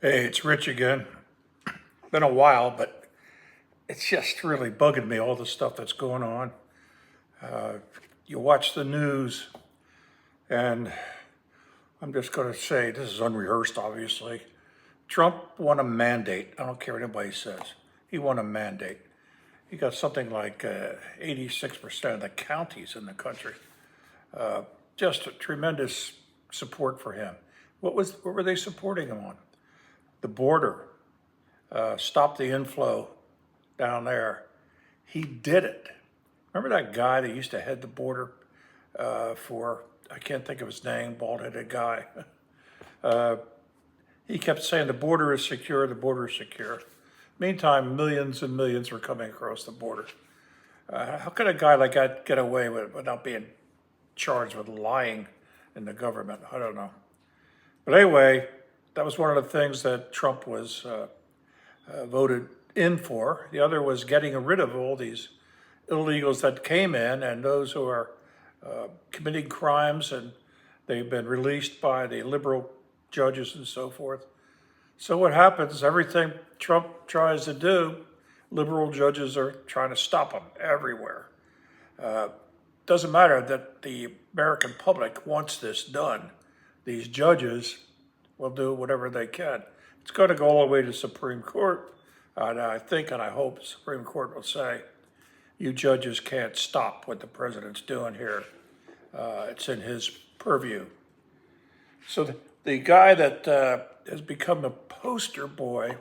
Hey, it's Rich again. Been a while, but it's just really bugging me, all the stuff that's going on. You watch the news, and I'm just going to say this is unrehearsed, obviously. Trump won a mandate. I don't care what anybody says. He won a mandate. He got something like 86% of the counties in the country. Just a tremendous support for him. What were they supporting him on? The border. Stop the inflow down there. He did it. Remember that guy that used to head the border I can't think of his name, bald-headed guy. He kept saying the border is secure, the border is secure. Meantime, millions and millions were coming across the border. How could a guy like that get away with it without being charged with lying in the government? I don't know. But anyway, that was one of the things that Trump was voted in for. The other was getting rid of all these illegals that came in and those who are committing crimes, and they've been released by the liberal judges and so forth. So what happens, everything Trump tries to do, liberal judges are trying to stop him everywhere. Doesn't matter that the American public wants this done. These judges will do whatever they can. It's going to go all the way to the Supreme Court. And I think and I hope the Supreme Court will say, you judges can't stop what the president's doing here. It's in his purview. So the guy that has become a poster boy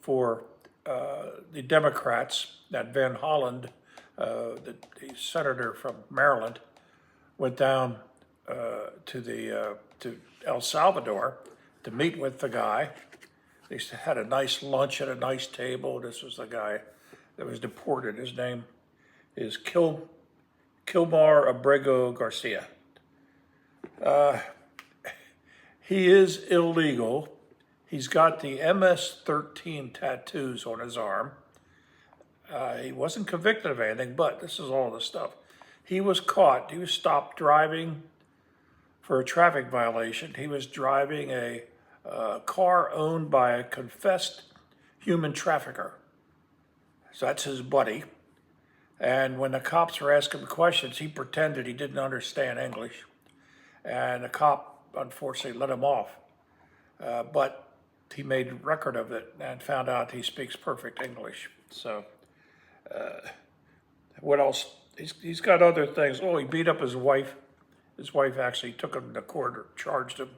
for the Democrats, that Van Holland, the senator from Maryland, went down to El Salvador to meet with the guy. They had a nice lunch at a nice table. This was the guy that was deported. His name is Kilmar Abrego Garcia. He is illegal. He's got the MS-13 tattoos on his arm. He wasn't convicted of anything, but this is all the stuff. He was caught. He was stopped driving for a traffic violation. He was driving a car owned by a confessed human trafficker. So that's his buddy. And when the cops were asking him questions, he pretended he didn't understand English. And the cop, unfortunately, let him off. But he made record of it and found out he speaks perfect English. So what else? He's got other things. Oh, he beat up his wife. His wife actually took him to court or charged him.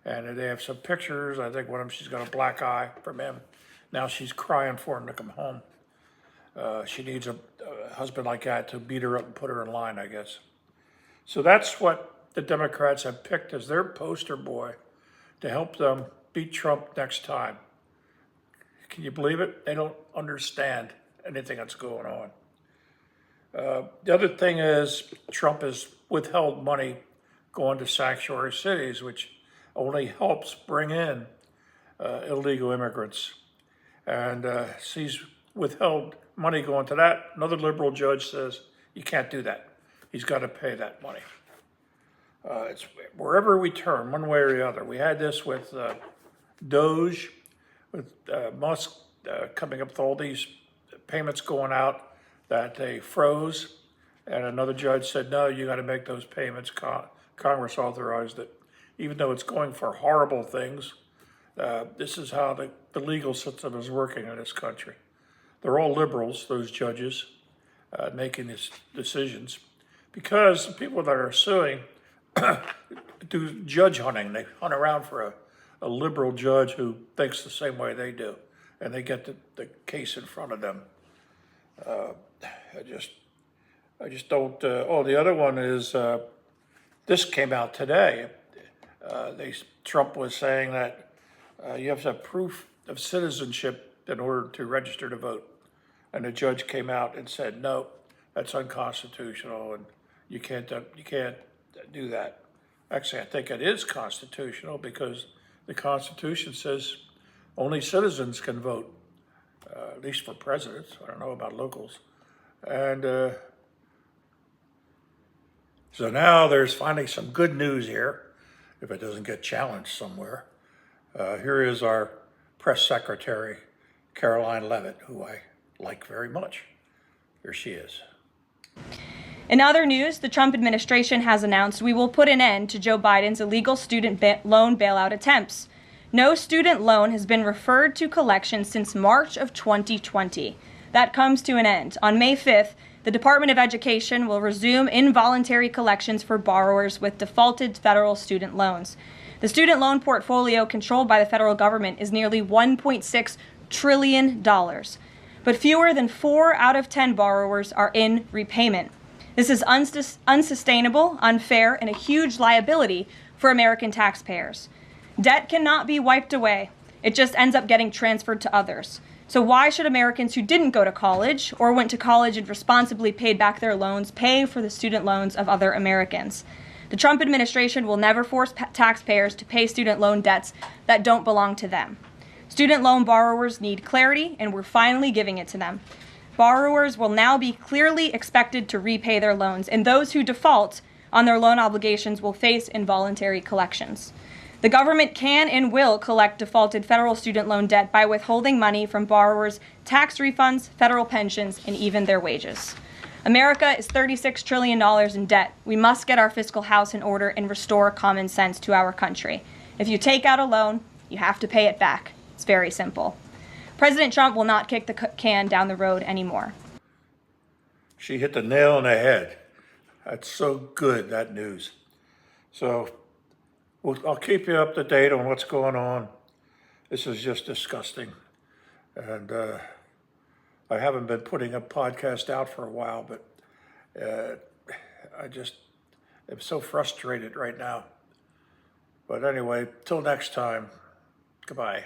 And they have some pictures. I think one of them, she's got a black eye from him. Now she's crying for him to come home. She needs a husband like that to beat her up and put her in line, I guess. So that's what the Democrats have picked as their poster boy to help them beat Trump next time. Can you believe it? They don't understand anything that's going on. The other thing is Trump has withheld money going to sanctuary cities, which only helps bring in illegal immigrants. And he's withheld money going to that. Another liberal judge says you can't do that. He's got to pay that money. It's wherever we turn, one way or the other. We had this with Doge, with Musk coming up with all these payments going out that they froze, and another judge said, no, you got to make those payments. Congress authorized it. Even though it's going for horrible things, this is how the legal system is working in this country. They're all liberals, those judges, making these decisions, because the people that are suing do judge hunting. They hunt around for a liberal judge who thinks the same way they do, and they get the case in front of them. I just don't. The other one is this came out today. Trump was saying that you have to have proof of citizenship in order to register to vote. And the judge came out and said, no, that's unconstitutional, and you can't do that. Actually, I think it is constitutional because the Constitution says only citizens can vote, at least for presidents. I don't know about locals. And so now there's finally some good news here, if it doesn't get challenged somewhere. Here is our Press Secretary Caroline Leavitt, who I like very much. Here she is. In other news, the Trump administration has announced we will put an end to Joe Biden's illegal student loan bailout attempts. No student loan has been referred to collection since March of 2020. That comes to an end. On May 5th, the Department of Education will resume involuntary collections for borrowers with defaulted federal student loans. The student loan portfolio controlled by the federal government is nearly $1.6 trillion, but fewer than 4 out of 10 borrowers are in repayment. This is unsustainable, unfair, and a huge liability for American taxpayers. Debt cannot be wiped away. It just ends up getting transferred to others. So why should Americans who didn't go to college or went to college and responsibly paid back their loans pay for the student loans of other Americans? The Trump administration will never force taxpayers to pay student loan debts that don't belong to them. Student loan borrowers need clarity, and we're finally giving it to them. Borrowers will now be clearly expected to repay their loans, and those who default on their loan obligations will face involuntary collections. The government can and will collect defaulted federal student loan debt by withholding money from borrowers' tax refunds, federal pensions, and even their wages. America is $36 trillion in debt. We must get our fiscal house in order and restore common sense to our country. If you take out a loan, you have to pay it back. It's very simple. President Trump will not kick the can down the road anymore. She hit the nail on the head. That's so good, that news. So I'll keep you up to date on what's going on. This is just disgusting. And I haven't been putting a podcast out for a while, but I just am so frustrated right now. But anyway, till next time, goodbye.